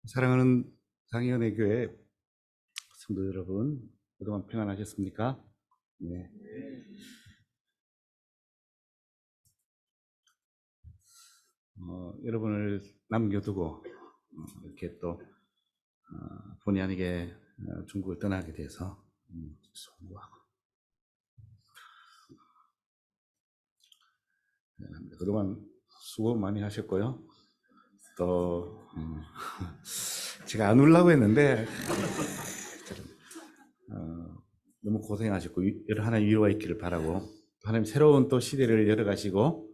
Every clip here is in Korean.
사랑하는 상의원의 교회 성도 여러분, 그동안 평안하셨습니까? 네. 여러분을 남겨두고 이렇게 또 본의 아니게 중국을 떠나게 돼서 송구하고 미안합니다. 그동안 수고 많이 하셨고요. 또 제가 안 울라고 했는데 너무 고생하셨고 하나님 위로가 있기를 바라고, 하나님 새로운 또 시대를 열어가시고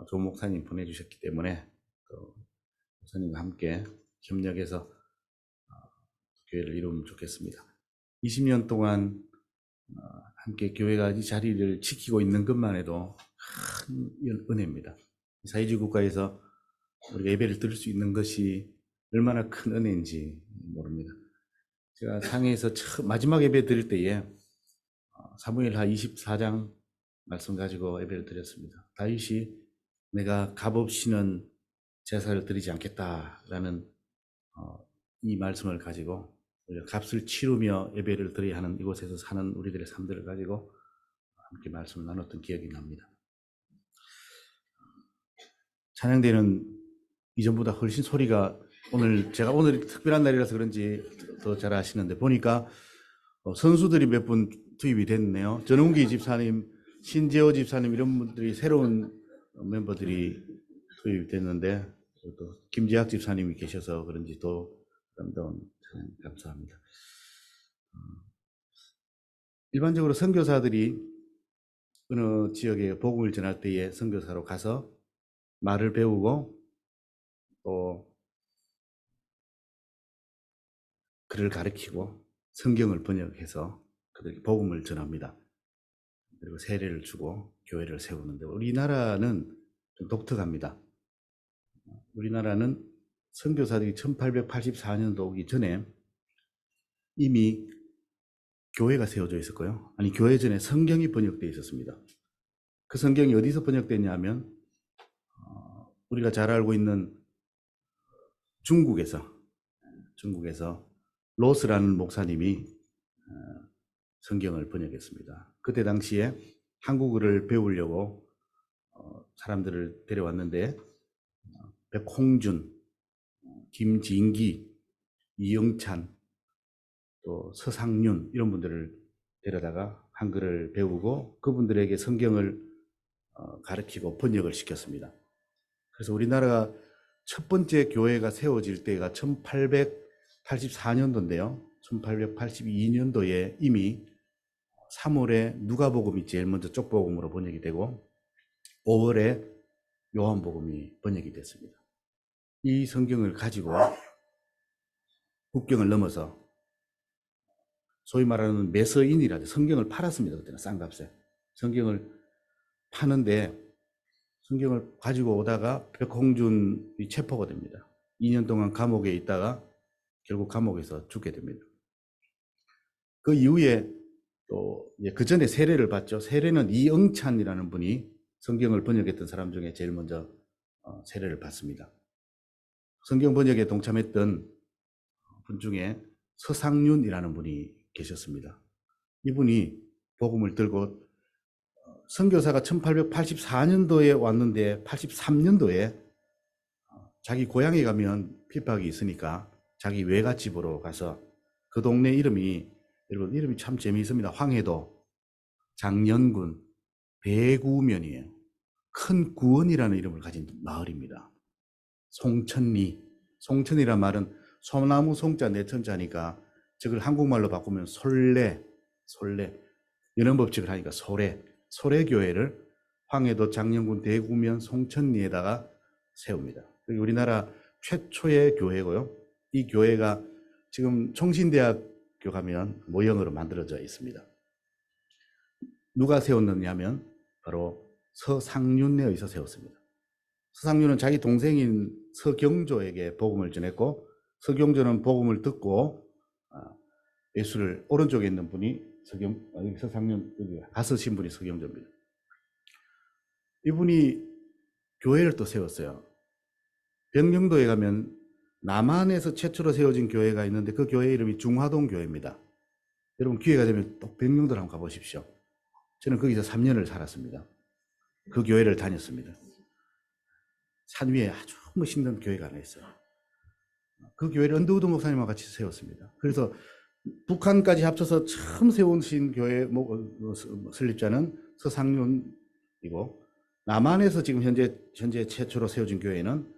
좋은 목사님 보내주셨기 때문에 또 목사님과 함께 협력해서 교회를 이루면 좋겠습니다. 20년 동안 함께 교회가 이 자리를 지키고 있는 것만 해도 큰 은혜입니다. 사회주의 국가에서 우리가 예배를 드릴 수 있는 것이 얼마나 큰 은혜인지 모릅니다. 제가 상해에서 마지막 예배 드릴 때에 사무엘하 24장 말씀 가지고 예배를 드렸습니다. 다윗이 내가 값없이는 제사를 드리지 않겠다라는 이 말씀을 가지고 우리가 값을 치르며 예배를 드려야 하는 이곳에서 사는 우리들의 삶들을 가지고 함께 말씀을 나눴던 기억이 납니다. 찬양대는 이전보다 훨씬 소리가 제가 오늘 특별한 날이라서 그런지 더 잘 아시는데 보니까 선수들이 몇 분 투입이 됐네요. 전웅기 집사님, 신재호 집사님 이런 분들이 새로운 멤버들이 투입이 됐는데 또 김재학 집사님이 계셔서 그런지 더 아름다운 찬양 감사합니다. 일반적으로 선교사들이 어느 지역에 복음을 전할 때에 선교사로 가서 말을 배우고 또 글을 가르치고 성경을 번역해서 그들에게 복음을 전합니다. 그리고 세례를 주고 교회를 세우는데 우리나라는 좀 독특합니다. 우리나라는 선교사들이 1884년도 오기 전에 이미 교회가 세워져 있었고요. 아니, 교회 전에 성경이 번역되어 있었습니다. 그 성경이 어디서 번역됐냐면 우리가 잘 알고 있는 중국에서 로스라는 목사님이 성경을 번역했습니다. 그때 당시에 한국어를 배우려고 사람들을 데려왔는데 백홍준, 김진기, 이영찬, 또 서상윤 이런 분들을 데려다가 한글을 배우고 그분들에게 성경을 가르치고 번역을 시켰습니다. 그래서 우리나라가 첫 번째 교회가 세워질 때가 1884년도인데요. 1882년도에 이미 3월에 누가복음이 제일 먼저 쪽복음으로 번역이 되고 5월에 요한복음이 번역이 됐습니다. 이 성경을 가지고 국경을 넘어서 소위 말하는 매서인이라죠. 성경을 팔았습니다. 그때는 싼 값에. 성경을 파는데 성경을 가지고 오다가 백홍준이 체포가 됩니다. 2년 동안 감옥에 있다가 결국 감옥에서 죽게 됩니다. 그 이후에 또 그 전에 세례를 받죠. 세례는 이영찬이라는 분이 성경을 번역했던 사람 중에 제일 먼저 세례를 받습니다. 성경 번역에 동참했던 분 중에 서상윤이라는 분이 계셨습니다. 이분이 복음을 들고 선교사가 1884년도에 왔는데 83년도에 자기 고향에 가면 핍박이 있으니까 자기 외갓집으로 가서 그 동네 이름이, 여러분 이름이 참 재미있습니다. 황해도, 장년군, 배구면이에요. 큰 구원이라는 이름을 가진 마을입니다. 송천리, 송천이란 말은 소나무 송자 내천자니까 저걸 한국말로 바꾸면 솔레, 연원법칙을 하니까 소래교회를 황해도 장년군 대구면 송천리에다가 세웁니다. 우리나라 최초의 교회고요. 이 교회가 지금 총신대학교 가면 모형으로 만들어져 있습니다. 누가 세웠느냐면 바로 서상윤에 의해서 세웠습니다. 서상윤은 자기 동생인 서경조에게 복음을 전했고 서경조는 복음을 듣고 예수를, 오른쪽에 있는 분이 서상윤, 여기 가서신 분이 서경조입니다. 이분이 교회를 또 세웠어요. 병영도에 가면 남한에서 최초로 세워진 교회가 있는데 그 교회 이름이 중화동 교회입니다. 여러분 기회가 되면 또 백령도를 한번 가보십시오. 저는 거기서 3년을 살았습니다. 그 교회를 다녔습니다. 산 위에 아주 멋있는 교회가 하나 있어요. 그 교회를 언더우드 목사님과 같이 세웠습니다. 그래서 북한까지 합쳐서 처음 세우신 교회 설립자는 서상륜이고, 남한에서 지금 현재 최초로 세워진 교회는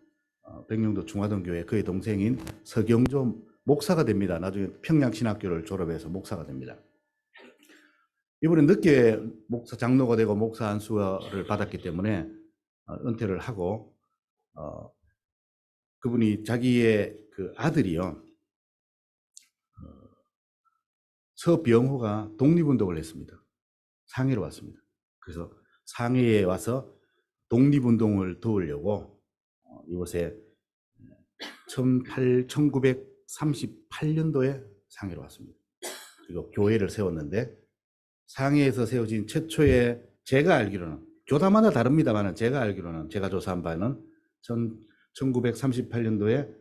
백령도 중화동 교회, 그의 동생인 서경조 목사가 됩니다. 나중에 평양신학교를 졸업해서 목사가 됩니다. 이번에 늦게 목사 장로가 되고 목사 안수를 받았기 때문에 은퇴를 하고, 그분이 자기의 그 아들이요, 서병호가 독립운동을 했습니다. 상해로 왔습니다. 그래서 상해에 와서 독립운동을 도우려고 이곳에 1938년도에 상해로 왔습니다. 그리고 교회를 세웠는데, 상해에서 세워진 최초의, 제가 알기로는 교단마다 다릅니다만 제가 알기로는, 제가 조사한 바는 1938년도에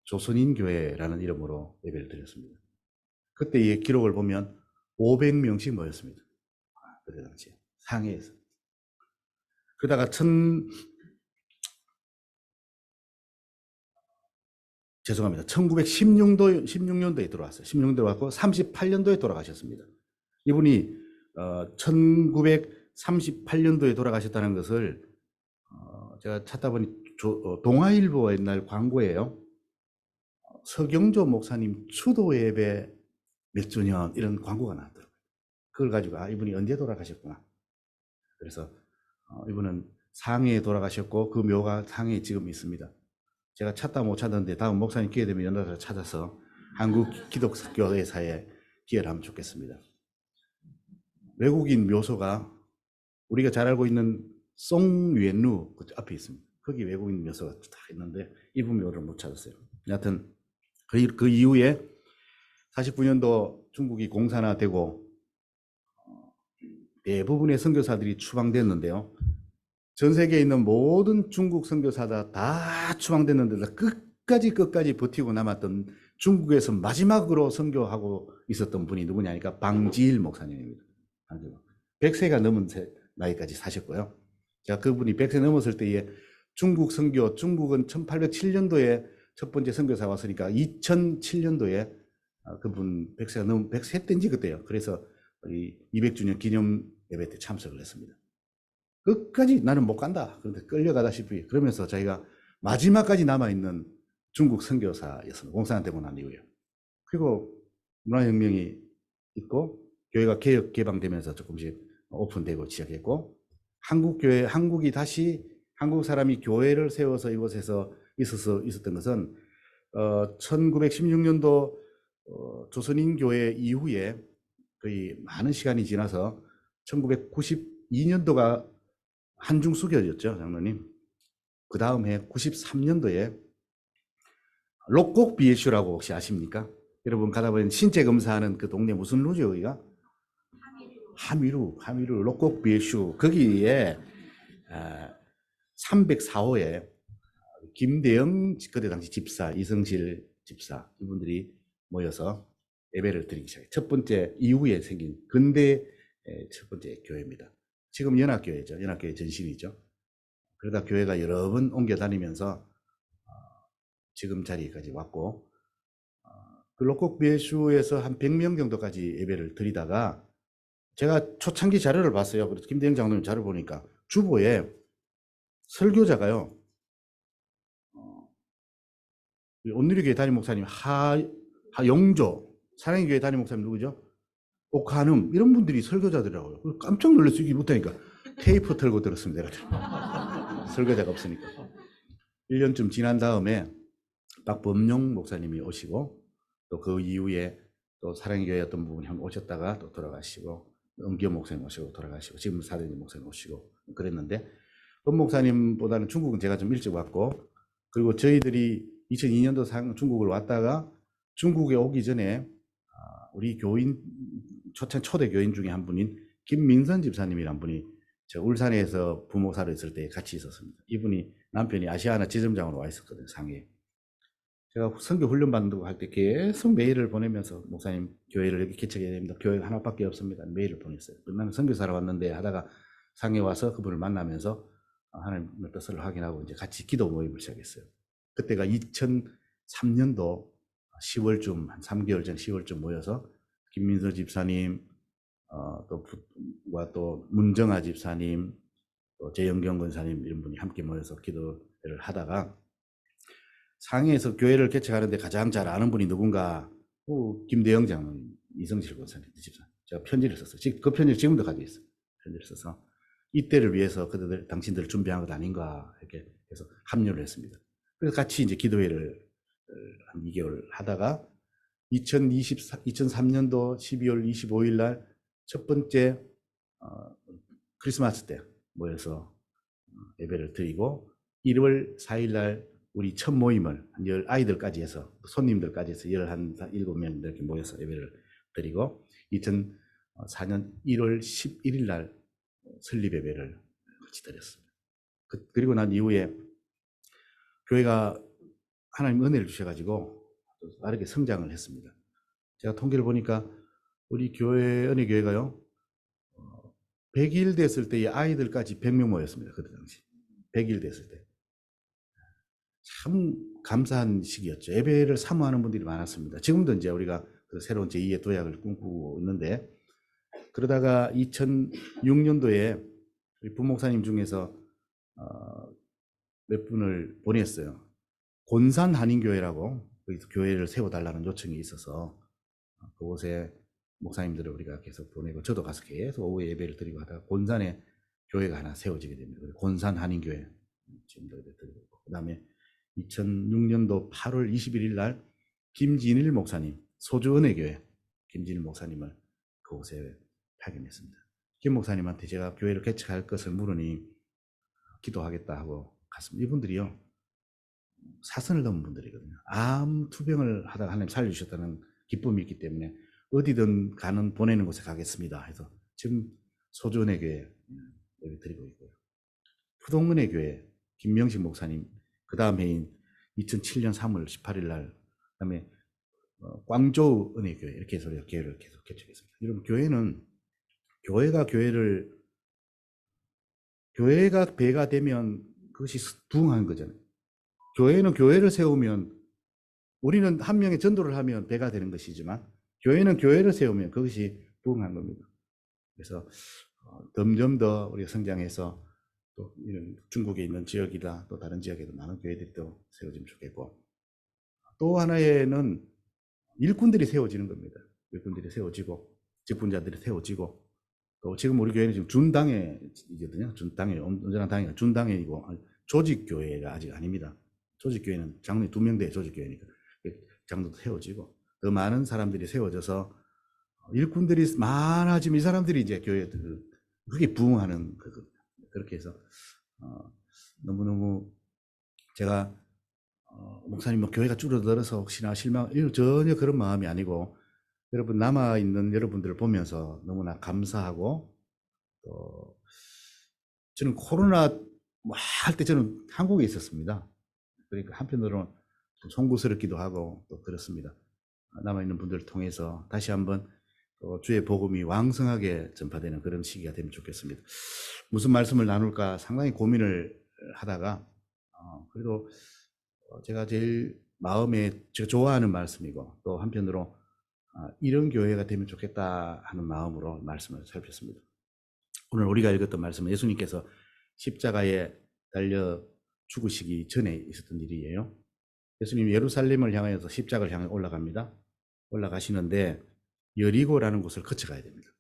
조선인교회라는 이름으로 예배를 드렸습니다. 그때 이 기록을 보면 500명씩 모였습니다. 그때 당시에 상해에서. 그러다가 1916년도에 들어왔어요. 16년도에 왔고 38년도에 돌아가셨습니다. 이분이 1938년도에 돌아가셨다는 것을 제가 찾다 보니 동아일보 옛날 광고예요. 서경조 목사님 추도 예배 몇 주년 이런 광고가 나왔더라고요. 그걸 가지고 이분이 언제 돌아가셨구나. 그래서 이분은 상해에 돌아가셨고 그 묘가 상해에 지금 있습니다. 제가 찾다 못 찾았는데 다음 목사님 기회 되면 연락을 찾아서 한국 기독교회사에 기여를 하면 좋겠습니다. 외국인 묘소가 우리가 잘 알고 있는 송유엔루 그 앞에 있습니다. 거기 외국인 묘소가 다 있는데 이분 묘를 못 찾았어요. 여하튼 그 이후에 49년도 중국이 공산화되고 대부분의 선교사들이 추방됐는데요. 전 세계에 있는 모든 중국 선교사가 다 추방됐는데도 끝까지 버티고 남았던 중국에서 마지막으로 선교하고 있었던 분이 누구냐니까 방지일 목사님입니다. 100세가 넘은 나이까지 사셨고요. 제가 그분이 100세 넘었을 때에 중국 선교, 중국은 1807년도에 첫 번째 선교사 왔으니까 2007년도에 그분 100세가 넘은 100세 때인지 그때요. 그래서 200주년 기념 예배 때 참석을 했습니다. 끝까지 나는 못 간다. 그런데 끌려가다시피 그러면서 자기가 마지막까지 남아있는 중국 선교사였습니다. 공산화되고 난 이후에. 그리고 문화혁명이 있고 교회가 개방되면서 조금씩 오픈되고 시작했고, 한국이 다시 한국 사람이 교회를 세워서 이곳에서 있었던 것은 1916년도 조선인교회 이후에 거의 많은 시간이 지나서 1992년도가 한중수교였죠, 장로님. 그 다음 해 93년도에 록곡 BSU라고 혹시 아십니까? 여러분 가다 보면 신체 검사하는 그 동네 무슨 루죠, 여기가? 하미루 록곡 BSU. 거기에 304호에 김대영 그때 당시 집사, 이성실 집사 이분들이 모여서 예배를 드리기 시작해요. 첫 번째 이후에 생긴 근대 첫 번째 교회입니다. 지금 연합교회죠. 연합교회 전신이죠. 그러다 교회가 여러 번 옮겨 다니면서 지금 자리까지 왔고, 그 록곡 BSU에서 한 100명 정도까지 예배를 드리다가 제가 초창기 자료를 봤어요. 그래서 김대영 장로님 자료 보니까 주보에 설교자가요, 온누리교회 담임 목사님 하영조, 사랑의 교회 담임 목사님 누구죠? 옥한음, 이런 분들이 설교자더라고요. 깜짝 놀랐어요. 이게 못하니까 테이프 털고 들었습니다. 설교자가 없으니까. 1년쯤 지난 다음에 박범용 목사님이 오시고, 또 그 이후에 또 사랑의 교회 어떤 부분이 오셨다가 또 돌아가시고, 은기현 목사님 오시고 돌아가시고, 지금 사대님 목사님 오시고 그랬는데, 본 목사님보다는 중국은 제가 좀 일찍 왔고, 그리고 저희들이 2002년도 중국을 왔다가 중국에 오기 전에 우리 교인, 초대 교인 중에 한 분인 김민선 집사님이란 분이 저 울산에서 부목사로 있을 때 같이 있었습니다. 이분이 남편이 아시아나 지점장으로 와 있었거든요, 상해에. 제가 선교 훈련 받는다고 할 때 계속 메일을 보내면서 목사님 교회를 여기 개척해야 됩니다. 교회 하나밖에 없습니다. 메일을 보냈어요. 나는 선교사로 왔는데 하다가 상해 와서 그분을 만나면서 하나님의 뜻을 확인하고 이제 같이 기도 모임을 시작했어요. 그때가 2003년도 10월쯤 한 3개월 전 10월쯤 모여서 김민서 집사님 또 문정아 집사님 또 재영경 권사님 이런 분이 함께 모여서 기도를 하다가 상해에서 교회를 개척하는데 가장 잘 아는 분이 누군가? 김대영 장로님, 이성실 권사님, 집사. 제가 편지를 썼어요. 그 편지를 지금도 가지고 있어요. 편지를 써서 이때를 위해서 그들 당신들 준비한 것 아닌가 이렇게 해서 합류를 했습니다. 그래서 같이 이제 기도회를 한 2개월 하다가 2003년도 12월 25일 날 첫 번째 크리스마스 때 모여서 예배를 드리고 1월 4일 날 우리 첫 모임을 아이들까지 해서 손님들까지 해서 17명 이렇게 모여서 예배를 드리고 2004년 1월 11일 날 설립 예배를 같이 드렸습니다. 그리고 난 이후에 교회가 하나님 은혜를 주셔가지고 빠르게 성장을 했습니다. 제가 통계를 보니까 우리 교회 은혜교회가요 100일 됐을 때의 아이들까지 100명 모였습니다. 그때 당시 100일 됐을 때. 참 감사한 시기였죠. 예배를 사모하는 분들이 많았습니다. 지금도 이제 우리가 그 새로운 제2의 도약을 꿈꾸고 있는데 그러다가 2006년도에 우리 부목사님 중에서 몇 분을 보냈어요. 곤산 한인교회라고 거기서 교회를 세워달라는 요청이 있어서 그곳에 목사님들을 우리가 계속 보내고 저도 가서 계속 오후에 예배를 드리고 하다가 곤산에 교회가 하나 세워지게 됩니다. 곤산 한인교회 지금도 예배 드리고 있고 그 다음에 2006년도 8월 21일 날 김진일 목사님, 소주은혜교회 김진일 목사님을 그곳에 파견했습니다. 김 목사님한테 제가 교회를 개척할 것을 물으니 기도하겠다 하고 갔습니다. 이분들이요 사선을 넘은 분들이거든요. 암 투병을 하다가 하나님 살려주셨다는 기쁨이 있기 때문에 어디든 가는 보내는 곳에 가겠습니다 해서 지금 소주은혜교회 예배 드리고 있고요. 푸동은혜교회 김명식 목사님 그 다음 해인 2007년 3월 18일 날 그다음에 광저우 은혜교회 이렇게 해서 우리가 교회를 계속 개척했습니다. 여러분 교회는 교회가 배가 되면 그것이 부흥한 거잖아요. 교회는 교회를 세우면 우리는 한 명의 전도를 하면 배가 되는 것이지만 교회는 교회를 세우면 그것이 부흥한 겁니다. 그래서 점점 더 우리가 성장해서 또 이런 중국에 있는 지역이다 또 다른 지역에도 많은 교회들이 또 세워지면 좋겠고 또 하나에는 일꾼들이 세워지는 겁니다. 일꾼들이 세워지고 직분자들이 세워지고 또 지금 우리 교회는 지금 준당회이거든요. 준당회 온전한 당회가 준당회이고 조직교회가 아직 아닙니다. 조직교회는 장로님 2명대 조직교회니까 장로도 세워지고 더 많은 사람들이 세워져서 일꾼들이 많아지면 이 사람들이 이제 교회 그게 부흥하는 그렇게 해서 너무너무 제가 목사님 교회가 줄어들어서 혹시나 실망 전혀 그런 마음이 아니고 여러분 남아있는 여러분들을 보면서 너무나 감사하고 또 저는 코로나 할 때 저는 한국에 있었습니다. 그러니까 한편으로는 좀 송구스럽기도 하고 또 그렇습니다. 남아있는 분들을 통해서 다시 한번 주의 복음이 왕성하게 전파되는 그런 시기가 되면 좋겠습니다. 무슨 말씀을 나눌까 상당히 고민을 하다가 그래도 제가 제일 마음에 제가 좋아하는 말씀이고 또 한편으로 이런 교회가 되면 좋겠다 하는 마음으로 말씀을 살폈습니다. 오늘 우리가 읽었던 말씀은 예수님께서 십자가에 달려 죽으시기 전에 있었던 일이에요. 예수님이 예루살렘을 향하여서 십자가를 향해 올라갑니다. 올라가시는데 여리고라는 곳을 거쳐가야 됩니다.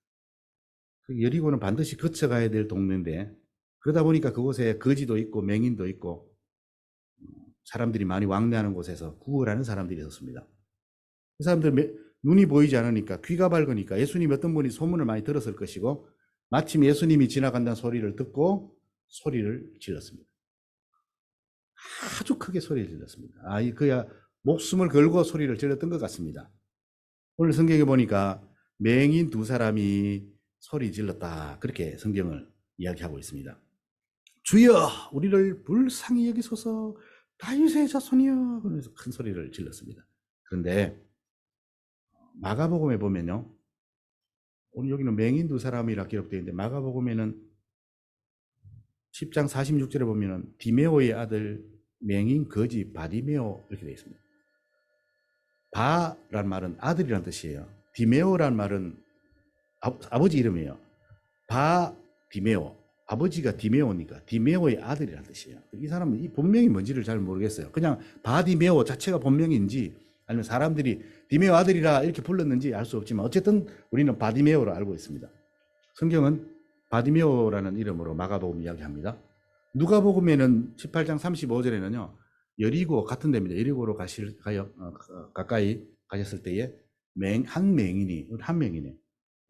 여리고는 반드시 거쳐가야 될 동네인데 그러다 보니까 그곳에 거지도 있고 맹인도 있고 사람들이 많이 왕래하는 곳에서 구걸하는 사람들이 있었습니다. 그 사람들 눈이 보이지 않으니까 귀가 밝으니까 예수님 어떤 분이 소문을 많이 들었을 것이고 마침 예수님이 지나간다는 소리를 듣고 소리를 질렀습니다. 아주 크게 소리를 질렀습니다. 그야 목숨을 걸고 소리를 질렀던 것 같습니다. 오늘 성경에 보니까 맹인 2사람이 소리 질렀다 그렇게 성경을 이야기하고 있습니다. 주여 우리를 불쌍히 여기소서 다윗의 자손이여 그러면서 큰 소리를 질렀습니다. 그런데 마가복음에 보면요, 오늘 여기는 맹인 두 사람이라 기록되어 있는데 마가복음에는 10장 46절에 보면은 디메오의 아들 맹인 거지 바디메오 이렇게 되어 있습니다. 바란 말은 아들이란 뜻이에요. 디메오란 말은 아버지 이름이에요. 바 디메오, 아버지가 디메오니까 디메오의 아들이란 뜻이에요. 이 사람은 이 본명이 뭔지를 잘 모르겠어요. 그냥 바디메오 자체가 본명인지 아니면 사람들이 디메오 아들이라 이렇게 불렀는지 알 수 없지만 어쨌든 우리는 바디메오로 알고 있습니다. 성경은 바디메오라는 이름으로 마가복음 이야기합니다. 누가복음에는 18장 35절에는요. 여리고 같은 데입니다. 여리고로 가까이 가셨을 때에 한 명이네.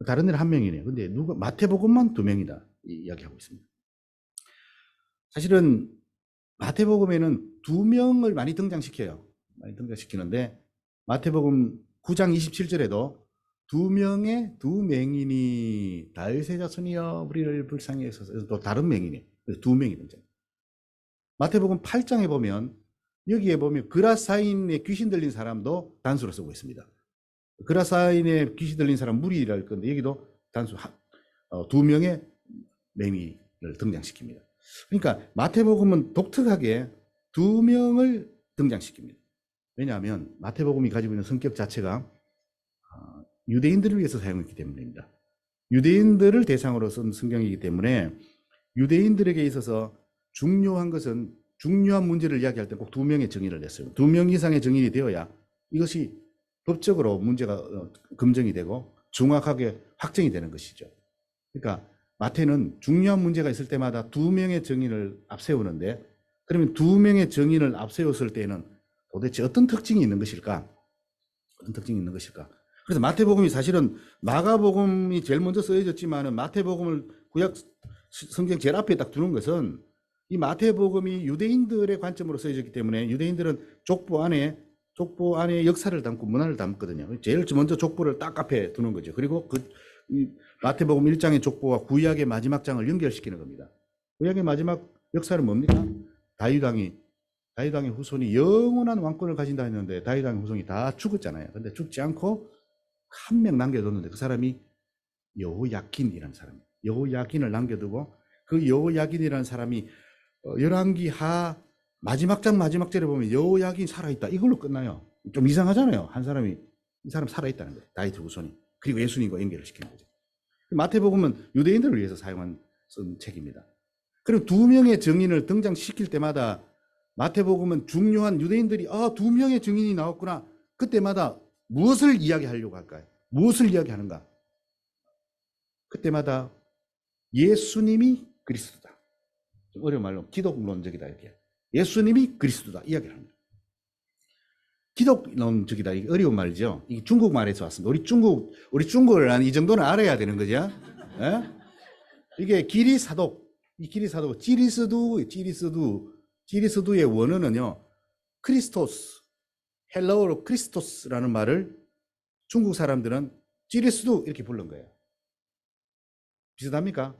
다른 데는 한 명이네. 근데 마태복음만 2명이다. 이야기하고 있습니다. 사실은 마태복음에는 2명을 많이 등장시켜요. 많이 등장시키는데 마태복음 9장 27절에도 두 맹인이 다윗의 자손이여 우리를 불쌍히 여기소서. 또 다른 맹인이 2명이 등장. 마태복음 8장에 보면 여기에 보면 그라사인의 귀신 들린 사람도 단수로 쓰고 있습니다. 그라사인의 귀신 들린 사람 무리랄 건데 여기도 단수 2명의 맹인을 등장시킵니다. 그러니까 마태복음은 독특하게 2명을 등장시킵니다. 왜냐하면 마태복음이 가지고 있는 성격 자체가 유대인들을 위해서 사용했기 때문입니다. 유대인들을 대상으로 쓴 성경이기 때문에 유대인들에게 있어서 중요한 것은 중요한 문제를 이야기할 때 꼭 2명의 증인을 냈어요. 2명 이상의 증인이 되어야 이것이 법적으로 문제가 검증이 되고 정확하게 확정이 되는 것이죠. 그러니까 마태는 중요한 문제가 있을 때마다 2명의 증인을 앞세우는데 그러면 2명의 증인을 앞세웠을 때는 도대체 어떤 특징이 있는 것일까? 어떤 특징이 있는 것일까? 그래서 마태복음이 사실은 마가복음이 제일 먼저 쓰여졌지만 마태복음을 구약 성경 제일 앞에 딱 두는 것은 이 마태복음이 유대인들의 관점으로 쓰여졌기 때문에 유대인들은 족보 안에 역사를 담고 문화를 담거든요. 제일 먼저 족보를 딱 앞에 두는 거죠. 그리고 마태복음 1장의 족보와 구약의 마지막 장을 연결시키는 겁니다. 구약의 마지막 역사는 뭡니까? 다윗왕의 후손이 영원한 왕권을 가진다 했는데 다윗왕의 후손이 다 죽었잖아요. 근데 죽지 않고 한 명 남겨뒀는데 그 사람이 여호야긴이라는 사람이에요. 여호야긴을 남겨두고 그 여호야긴이라는 사람이 열왕기 하 마지막 절에 보면 여호야긴 살아있다. 이걸로 끝나요. 좀 이상하잖아요. 이 사람 살아있다는 거예요. 다윗 후손이. 그리고 예수님과 연결을 시키는 거죠. 마태복음은 유대인들을 위해서 쓴 책입니다. 그리고 2명의 증인을 등장시킬 때마다 마태복음은 중요한 유대인들이 2명의 증인이 나왔구나. 그때마다 무엇을 이야기하려고 할까요? 무엇을 이야기하는가? 그때마다 예수님이 그리스도다. 좀 어려운 말로 기독론적이다 이렇게. 예수님이 그리스도다 이야기를 합니다. 기독론적이다 이게 어려운 말이죠. 이게 중국말에서 왔습니다. 우리 중국어를 이 정도는 알아야 되는 거죠. 예? 이게 지리스두의 원어는요. 크리스토스, 헬라어로 크리스토스라는 말을 중국 사람들은 지리스두 이렇게 부른 거예요. 비슷합니까?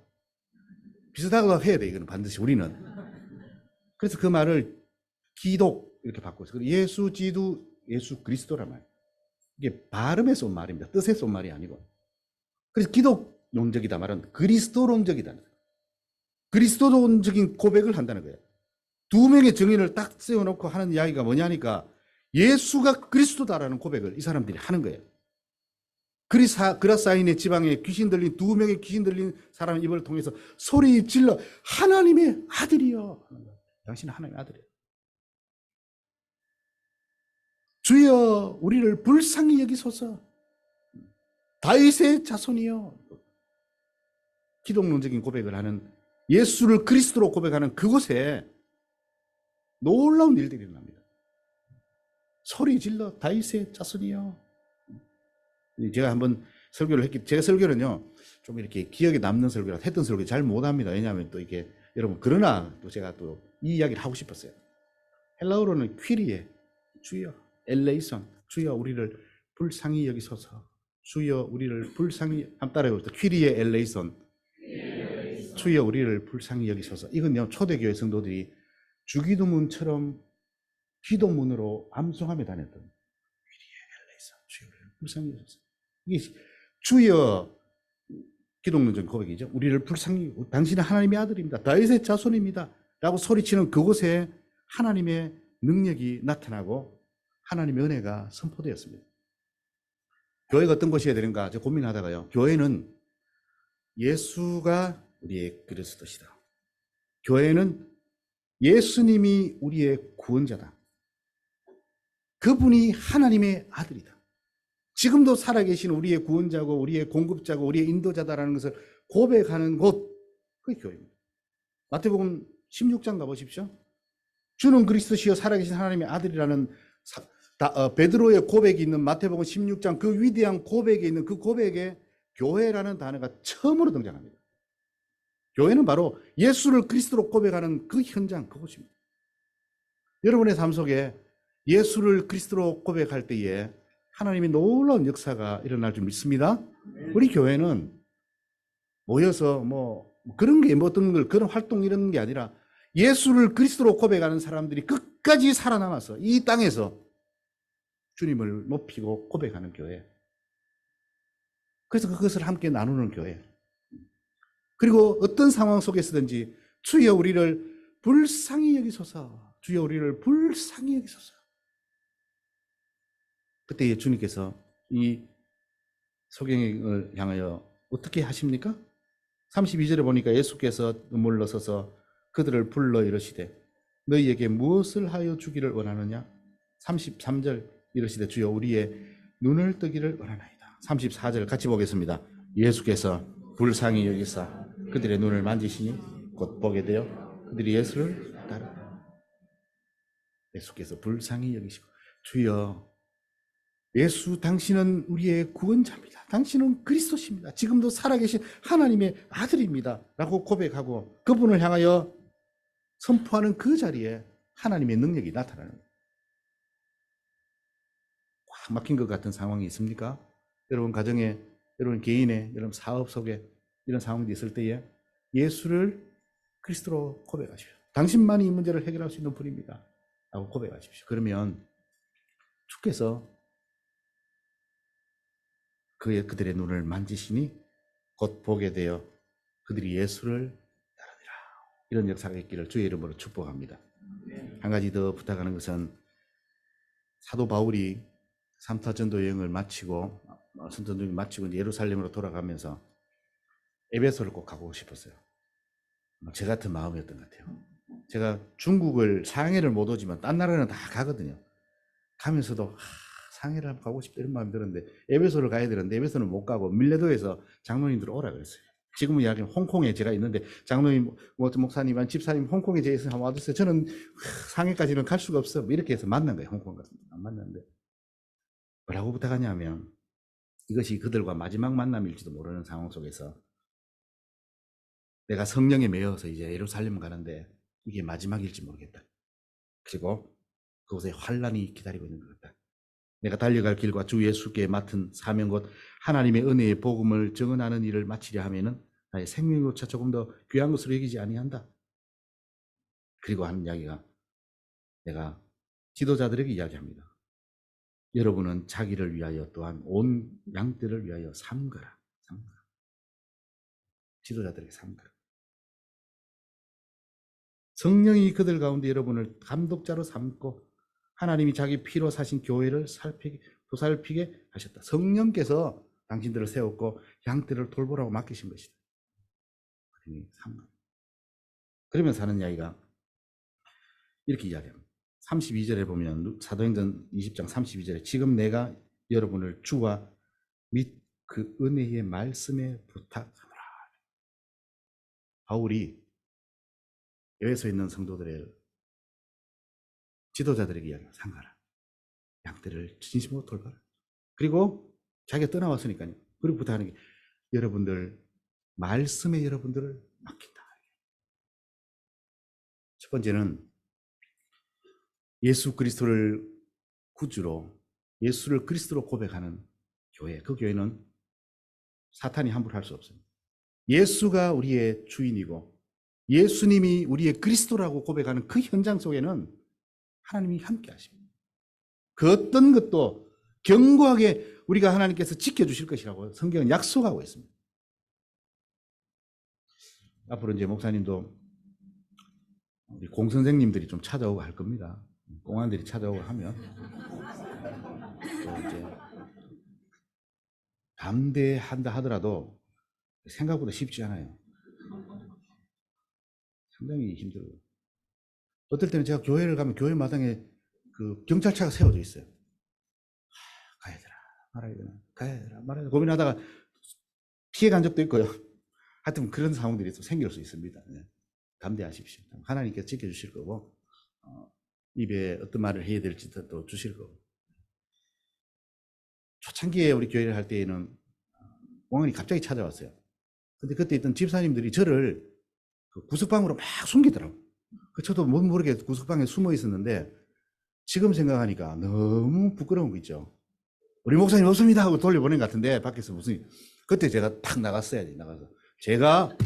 비슷하다고 해야 돼 이거는 반드시 우리는. 그래서 그 말을 기독 이렇게 바꿨어요. 예수 그리스도란 말. 이게 발음에서 온 말입니다. 뜻에서 온 말이 아니고. 그래서 기독론적이다 말은 그리스도론적이다. 그리스도론적인 고백을 한다는 거예요. 2명의 증인을 딱 세워놓고 하는 이야기가 뭐냐니까 예수가 그리스도다라는 고백을 이 사람들이 하는 거예요. 그라사인의 지방에 2명의 귀신 들린 사람의 입을 통해서 소리 질러 하나님의 아들이여. 당신은 하나님의 아들이에요. 주여 우리를 불쌍히 여기소서. 다윗의 자손이여. 기독론적인 고백을 하는 예수를 그리스도로 고백하는 그곳에 놀라운 일들이 일어납니다. 소리 질러 다윗의 자손이여. 제가 한번 설교를 했기, 제가 설교는요, 좀 이렇게 기억에 남는 설교라 했던 설교 잘 못합니다. 왜냐하면 또 이게, 여러분, 그러나 또 제가 또 이 이야기를 하고 싶었어요. 헬라어로는 퀴리에, 주여, 엘레이선, 주여 우리를 불쌍히 여기소서. 주여 우리를 불쌍히, 한번 따라해봅시다. 퀴리에 엘레이선, 주여 우리를 불쌍히 여기소서. 이건요, 초대교회 성도들이 주기도문처럼 기도문으로 암송하며 다녔던 주여 불쌍히 여기소서. 이게 주여 기독론적인 고백이죠. 우리를 불쌍히 당신은 하나님의 아들입니다. 다윗의 자손입니다. 라고 소리치는 그곳에 하나님의 능력이 나타나고 하나님의 은혜가 선포되었습니다. 교회가 어떤 곳이어야 되는가 제가 고민하다가요. 교회는 예수가 우리의 그리스도시다. 교회는 예수님이 우리의 구원자다. 그분이 하나님의 아들이다. 지금도 살아계신 우리의 구원자고 우리의 공급자고 우리의 인도자다라는 것을 고백하는 곳, 그게 교회입니다. 마태복음 16장 가보십시오. 주는 그리스도시요 살아계신 하나님의 아들이라는 베드로의 고백이 있는 마태복음 16장 그 위대한 고백에 있는 그 고백에 교회라는 단어가 처음으로 등장합니다. 교회는 바로 예수를 그리스도로 고백하는 그 현장, 그곳입니다. 여러분의 삶 속에 예수를 그리스도로 고백할 때에 하나님의 놀라운 역사가 일어날 줄 믿습니다. 우리 교회는 모여서 그런 게 어떤 걸 그런 활동 이런 게 아니라 예수를 그리스도로 고백하는 사람들이 끝까지 살아남아서 이 땅에서 주님을 높이고 고백하는 교회. 그래서 그것을 함께 나누는 교회. 그리고 어떤 상황 속에서든지 주여 우리를 불쌍히 여기소서. 주여 우리를 불쌍히 여기소서. 그때 주님께서 이 소경을 향하여 어떻게 하십니까? 32절에 보니까 예수께서 물러서서 그들을 불러 이르시되 너희에게 무엇을 하여 주기를 원하느냐? 33절 이르시되 주여 우리의 눈을 뜨기를 원하나이다. 34절 같이 보겠습니다. 예수께서 불쌍히 여기사 그들의 눈을 만지시니 곧 보게 되어 그들이 예수를 따르다. 예수께서 불쌍히 여기시고 주여 예수 당신은 우리의 구원자입니다. 당신은 그리스도십니다. 지금도 살아계신 하나님의 아들입니다. 라고 고백하고 그분을 향하여 선포하는 그 자리에 하나님의 능력이 나타나는 거예요. 꽉 막힌 것 같은 상황이 있습니까? 여러분 가정에, 여러분 개인의, 여러분 사업 속에 이런 상황이 있을 때에 예수를 그리스도로 고백하십시오. 당신만이 이 문제를 해결할 수 있는 분입니다. 라고 고백하십시오. 그러면 주께서 그들의 눈을 만지시니 곧 보게 되어 그들이 예수를 따르니라. 이런 역사가 있기를 주의 이름으로 축복합니다. 한 가지 더 부탁하는 것은 사도 바울이 3차 전도 여행을 마치고 선전도를 마치고 이제 예루살렘으로 돌아가면서 에베소를 꼭 가고 싶었어요. 제 같은 마음이었던 것 같아요. 제가 중국을 상해를 못 오지만 딴 나라는 다 가거든요. 가면서도 상해를 한번 가고 싶다 이런 마음이 들었는데 에베소를 가야 되는데 에베소는 못 가고 밀레도에서 장로님들 오라 그랬어요. 지금은 이야기는 홍콩에 제가 있는데 장로님, 목사님, 집사님 홍콩에 제가 있어서 한번 와주세요. 저는 상해까지는 갈 수가 없어. 이렇게 해서 만난 거예요. 홍콩 가서 안 만났는데 뭐라고 부탁하냐면 이것이 그들과 마지막 만남일지도 모르는 상황 속에서 내가 성령에 매여서 이제 예루살렘 가는데 이게 마지막일지 모르겠다. 그리고 그곳에 환란이 기다리고 있는 것 같다. 내가 달려갈 길과 주 예수께 맡은 사명 곧 하나님의 은혜의 복음을 증언하는 일을 마치려 하면은 나의 생명조차 조금 더 귀한 것으로 여기지 아니한다. 그리고 하는 이야기가 내가 지도자들에게 이야기합니다. 여러분은 자기를 위하여 또한 온 양떼를 위하여 삼가라. 지도자들에게 삼가라. 성령이 그들 가운데 여러분을 감독자로 삼고 하나님이 자기 피로 사신 교회를 보살피게 하셨다. 성령께서 당신들을 세웠고 양떼를 돌보라고 맡기신 것이다. 그러면서 하는 이야기가 이렇게 이야기합니다. 32절에 보면 사도행전 20장 32절에 지금 내가 여러분을 주와 및 그 은혜의 말씀에 부탁하노라. 바울이 에베소에 있는 성도들의 지도자들에게 이야기합니다. 상가라. 양떼를 진심으로 돌봐라. 그리고 자기가 떠나왔으니까요. 그리고 부탁하는 게 여러분들 말씀에 여러분들을 맡긴다. 첫 번째는 예수 그리스도를 구주로 예수를 그리스도로 고백하는 교회. 그 교회는 사탄이 함부로 할 수 없습니다. 예수가 우리의 주인이고 예수님이 우리의 그리스도라고 고백하는 그 현장 속에는 하나님이 함께 하십니다. 그 어떤 것도 견고하게 우리가 하나님께서 지켜주실 것이라고 성경은 약속하고 있습니다. 앞으로 이제 목사님도 우리 공선생님들이 좀 찾아오고 할 겁니다. 공안들이 찾아오고 하면 또 이제 담대한다 하더라도 생각보다 쉽지 않아요. 상당히 힘들어요. 어떨 때는 제가 교회를 가면 교회 마당에 그 경찰차가 세워져 있어요. 가야 되나 말아야 되나 가야 되나 말아야 되나 고민하다가 피해 간 적도 있고요. 하여튼 그런 상황들이 또 생길 수 있습니다. 네. 담대하십시오. 하나님께서 지켜주실 거고 입에 어떤 말을 해야 될지도 또 주실 거고. 초창기에 우리 교회를 할 때에는 공안이 갑자기 찾아왔어요. 근데 그때 있던 집사님들이 저를 그 구석방으로 막 숨기더라고요. 저도 못 모르게 구석방에 숨어 있었는데 지금 생각하니까 너무 부끄러운 거 있죠. 우리 목사님 없습니다 하고 돌려보낸 것 같은데 밖에서 무슨 그때 제가 탁 나갔어야지. 나가서 제가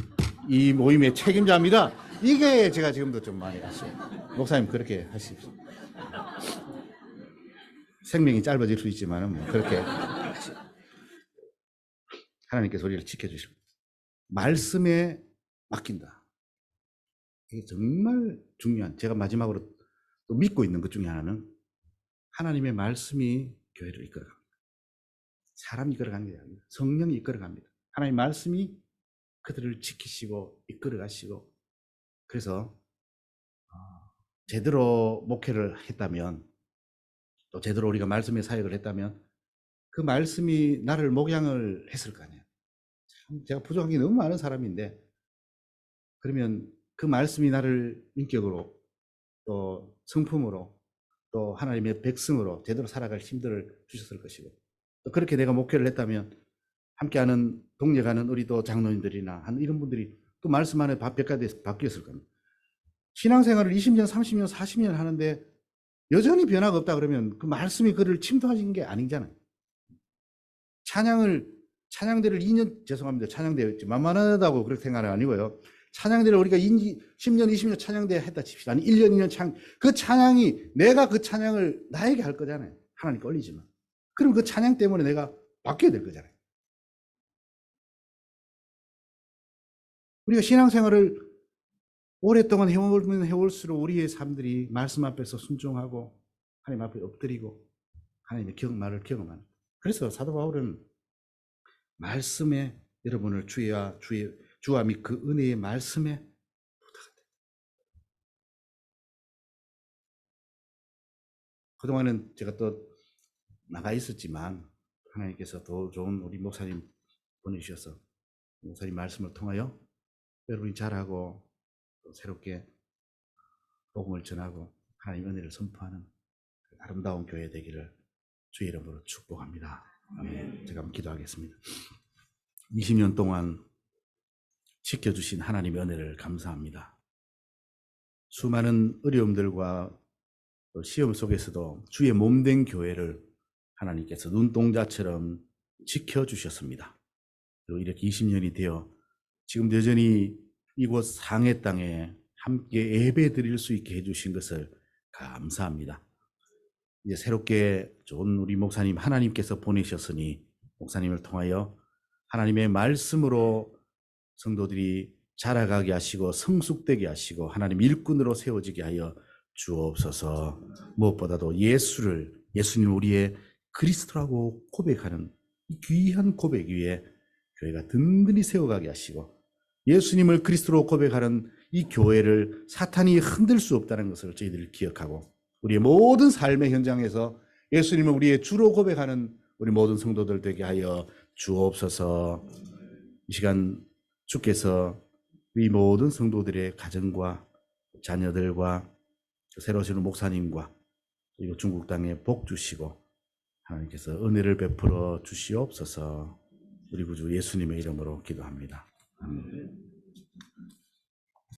이 모임의 책임자입니다. 이게 제가 지금도 좀 많이 갔어요. 목사님 그렇게 하십시오. 생명이 짧아질 수 있지만 뭐 그렇게 하나님께서 우리를 지켜주시고 말씀에 맡긴다. 이게 정말 중요한, 제가 마지막으로 또 믿고 있는 것 중에 하나는 하나님의 말씀이 교회를 이끌어갑니다. 사람이 이끌어가는 게 아닙니다. 성령이 이끌어갑니다. 하나님의 말씀이 그들을 지키시고 이끌어가시고, 그래서 제대로 목회를 했다면, 또 제대로 우리가 말씀의 사역을 했다면 그 말씀이 나를 목양을 했을 거 아니에요. 참 제가 부족한 게 너무 많은 사람인데, 그러면 그 말씀이 나를 인격으로 또 성품으로 또 하나님의 백성으로 제대로 살아갈 힘들을 주셨을 것이고, 또 그렇게 내가 목회를 했다면 함께하는 동력하는 우리 또 장로님들이나 하는 이런 분들이 또 말씀 안에 벽까지 바뀌었을 겁니다. 신앙생활을 20년, 30년, 40년 하는데 여전히 변화가 없다 그러면 그 말씀이 그를 침투하신 게 아니잖아요. 찬양대를 2년, 죄송합니다. 찬양대 만만하다고 그렇게 생각은 아니고요. 찬양대를 우리가 10년, 20년 찬양대 했다 칩시다. 아니 1년, 2년 그 찬양이 내가 그 찬양을 나에게 할 거잖아요. 하나님께 올리지만. 그럼 그 찬양 때문에 내가 바뀌어야 될 거잖아요. 우리가 신앙생활을 오랫동안 해오면 해올수록 우리의 삶들이 말씀 앞에서 순종하고 하나님 앞에 엎드리고 하나님의 말을 경험하는. 그래서 사도 바울은 말씀에 여러분을 주와 및 그 은혜의 말씀에 부탁한다. 그동안은 제가 또 나가 있었지만 하나님께서 더 좋은 우리 목사님 보내주셔서 목사님 말씀을 통하여 여러분이 잘하고 또 새롭게 복음을 전하고 하나님의 은혜를 선포하는 아름다운 교회 되기를 주의 이름으로 축복합니다. 아멘. 제가 한번 기도하겠습니다. 20년 동안 지켜주신 하나님의 은혜를 감사합니다. 수많은 어려움들과 시험 속에서도 주의 몸된 교회를 하나님께서 눈동자처럼 지켜주셨습니다. 그리고 이렇게 20년이 되어 지금 여전히 이곳 상해 땅에 함께 예배 드릴 수 있게 해주신 것을 감사합니다. 이제 새롭게 좋은 우리 목사님 하나님께서 보내셨으니 목사님을 통하여 하나님의 말씀으로 성도들이 자라가게 하시고 성숙되게 하시고 하나님 일꾼으로 세워지게 하여 주옵소서. 무엇보다도 예수님 우리의 그리스도라고 고백하는 이 귀한 고백 위에 교회가 든든히 세워가게 하시고 예수님을 그리스도로 고백하는 이 교회를 사탄이 흔들 수 없다는 것을 저희들이 기억하고 우리의 모든 삶의 현장에서 예수님을 우리의 주로 고백하는 우리 모든 성도들 되게 하여 주옵소서. 이 시간 주께서 우리 모든 성도들의 가정과 자녀들과 새로 오시는 목사님과 그리고 중국 땅에 복 주시고 하나님께서 은혜를 베풀어 주시옵소서. 우리 구주 예수님의 이름으로 기도합니다. 아멘.